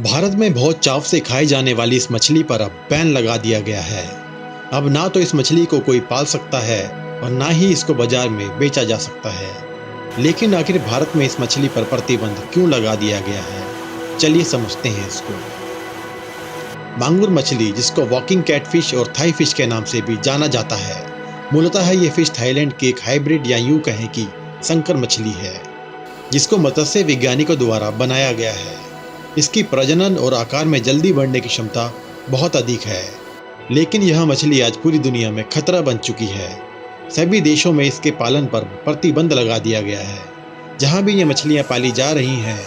भारत में बहुत चाव से खाई जाने वाली इस मछली पर अब बैन लगा दिया गया है। अब ना तो इस मछली को कोई पाल सकता है और ना ही इसको बाजार में बेचा जा सकता है। लेकिन आखिर भारत में इस मछली पर प्रतिबंध क्यों लगा दिया गया है, चलिए समझते हैं इसको। मांगुर मछली, जिसको वॉकिंग कैटफिश और थाई फिश के नाम से भी जाना जाता है, मूलतः ये फिश थाईलैंड की एक हाइब्रिड या यूं कहें कि संकर मछली है, जिसको मत्स्य वैज्ञानिकों द्वारा बनाया गया है। इसकी प्रजनन और आकार में जल्दी बढ़ने की क्षमता बहुत अधिक है, लेकिन यह मछली आज पूरी दुनिया में खतरा बन चुकी है। सभी देशों में इसके पालन पर प्रतिबंध लगा दिया गया है। जहां भी ये मछलियां पाली जा रही हैं,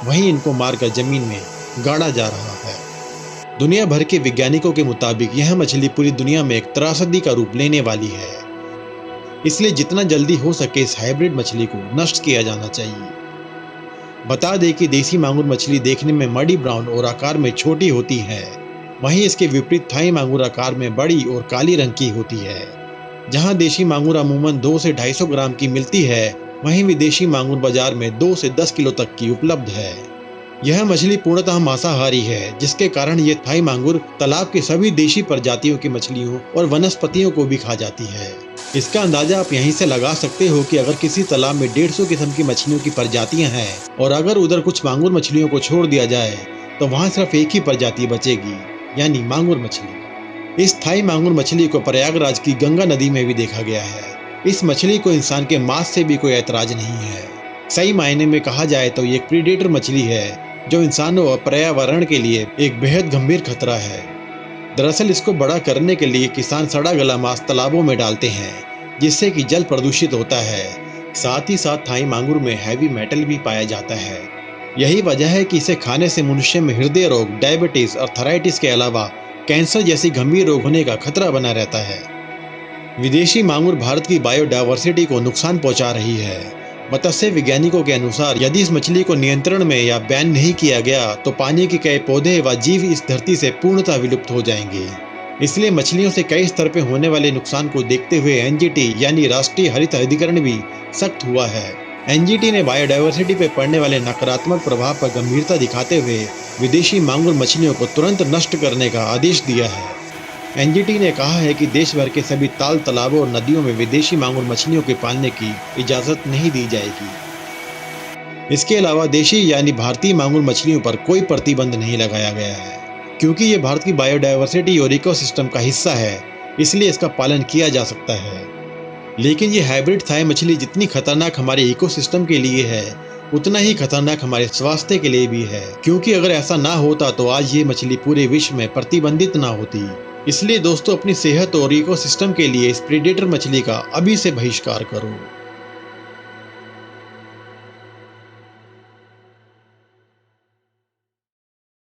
वहीं इनको मारकर जमीन में गाड़ा जा रहा है। दुनिया भर के वैज्ञानिकों के मुताबिक यह मछली पूरी दुनिया में एक त्रासदी का रूप लेने वाली है। इसलिए जितना जल्दी हो सके इस हाइब्रिड मछली को नष्ट किया जाना चाहिए। बता दें कि देसी मांगुर मछली देखने में मडी ब्राउन और आकार में छोटी होती है, वहीं इसके विपरीत थाई मांगुर आकार में बड़ी और काली रंग की होती है। जहां देशी मांगुर अमूमन 2 से 250 ग्राम की मिलती है, वहीं विदेशी मांगुर बाजार में 2 से 10 किलो तक की उपलब्ध है। यह मछली पूर्णतः मांसाहारी है, जिसके कारण ये थाई मांगुर तालाब की सभी देशी प्रजातियों की मछलियों और वनस्पतियों को भी खा जाती है। इसका अंदाजा आप यहीं से लगा सकते हो कि अगर किसी तालाब में 150 किस्म की मछलियों की प्रजातियां हैं और अगर उधर कुछ मांगुर मछलियों को छोड़ दिया जाए तो वहां सिर्फ एक ही प्रजाति बचेगी, यानी मांगुर मछली। इस थाई मांगुर मछली को प्रयागराज की गंगा नदी में भी देखा गया है। इस मछली को इंसान के मांस से भी कोई ऐतराज नहीं है। सही मायने में कहा जाए तो ये एक प्रीडेटर मछली है, जो इंसानों और पर्यावरण के लिए एक बेहद गंभीर खतरा है। दरअसल इसको बड़ा करने के लिए किसान सड़ा गला मांस तालाबों में डालते हैं, जिससे कि जल प्रदूषित होता है। साथ ही साथ थाई मांगुर में हैवी मेटल भी पाया जाता है। यही वजह है कि इसे खाने से मनुष्य में हृदय रोग, डायबिटीज, अर्थराइटिस के अलावा कैंसर जैसी गंभीर रोग होने का खतरा बना रहता है। विदेशी मांगुर भारत की बायोडायवर्सिटी को नुकसान पहुंचा रही है। मत्स्य वैज्ञानिकों के अनुसार यदि इस मछली को नियंत्रण में या बैन नहीं किया गया तो पानी के कई पौधे व जीव इस धरती से पूर्णतः विलुप्त हो जाएंगे। इसलिए मछलियों से कई स्तर पर होने वाले नुकसान को देखते हुए एनजीटी यानी राष्ट्रीय हरित अधिकरण भी सख्त हुआ है। एनजीटी ने बायोडायवर्सिटी पर पड़ने वाले नकारात्मक प्रभाव पर गंभीरता दिखाते हुए विदेशी मांगुर मछलियों को तुरंत नष्ट करने का आदेश दिया है। एनजीटी ने कहा है कि देश भर के सभी ताल, तालाबों और नदियों में विदेशी मांगुर मछलियों के पालने की इजाजत नहीं दी जाएगी। इसके अलावा देशी यानी भारतीय मांगुर मछलियों पर कोई प्रतिबंध नहीं लगाया गया है, क्योंकि ये भारत की बायोडायवर्सिटी और इकोसिस्टम का हिस्सा है, इसलिए इसका पालन किया जा सकता है। लेकिन ये हाइब्रिड थाई मछली जितनी खतरनाक हमारे इकोसिस्टम के लिए है, उतना ही खतरनाक हमारे स्वास्थ्य के लिए भी है, क्योंकि अगर ऐसा ना होता तो आज ये मछली पूरे विश्व में प्रतिबंधित ना होती। इसलिए दोस्तों, अपनी सेहत और इकोसिस्टम के लिए इस प्रीडेटर मछली का अभी से बहिष्कार करो।